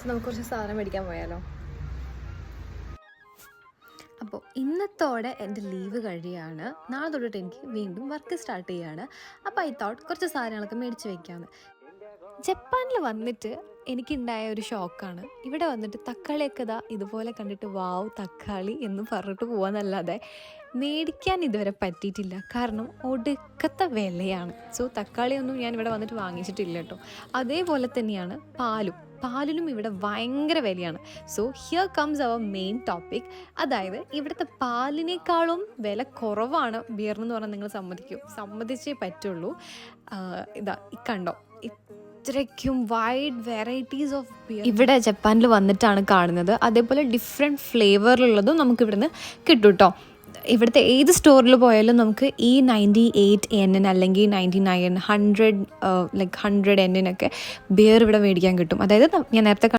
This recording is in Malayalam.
നമുക്ക് കുറച്ച് സാധനം മേടിക്കാൻ പോയാലോ? അപ്പോൾ ഇന്നത്തോടെ എൻ്റെ ലീവ് കഴിയാണ്. നാളെ തൊട്ടിട്ട് എനിക്ക് വീണ്ടും വർക്ക് സ്റ്റാർട്ട് ചെയ്യുകയാണ്. അപ്പോൾ ഐ തോട്ട് കുറച്ച് സാധനങ്ങളൊക്കെ മേടിച്ച് വയ്ക്കാമെന്ന്. ജപ്പാനിൽ വന്നിട്ട് എനിക്കുണ്ടായ ഒരു ഷോക്കാണ്. ഇവിടെ വന്നിട്ട് തക്കാളിയൊക്കെ ഇതുപോലെ കണ്ടിട്ട് വാവ് തക്കാളി എന്ന് പറഞ്ഞിട്ട് പോകാമെന്നല്ലാതെ മേടിക്കാൻ ഇതുവരെ പറ്റിയിട്ടില്ല. കാരണം ഒടുക്കത്തെ വിലയാണ്. സോ തക്കാളിയൊന്നും ഞാൻ ഇവിടെ വന്നിട്ട് വാങ്ങിച്ചിട്ടില്ല കേട്ടോ. അതേപോലെ തന്നെയാണ് പാലിനും ഇവിടെ ഭയങ്കര വിലയാണ്. So here comes our main topic. അതായത് ഇവിടുത്തെ പാലിനേക്കാളും വില കുറവാണ് ബിയറിനെന്ന് പറഞ്ഞാൽ നിങ്ങൾ സമ്മതിച്ചേ പറ്റുള്ളൂ. കണ്ടോ, ഇത്രയ്ക്കും വൈഡ് വെറൈറ്റീസ് ഓഫ് ബിയർ ഇവിടെ ജപ്പാനിൽ വന്നിട്ടാണ് കാണുന്നത്. അതേപോലെ ഡിഫറെൻറ്റ് ഫ്ലേവറിലുള്ളതും നമുക്ക് ഇവിടുന്ന് കിട്ടും കേട്ടോ. ഇവിടുത്തെ ഏത് സ്റ്റോറിൽ പോയാലും നമുക്ക് ഈ 98 NN അല്ലെങ്കിൽ 99 100 100 NN ബിയർ ഇവിടെ മേടിക്കാൻ കിട്ടും. അതായത് ഞാൻ നേരത്തെ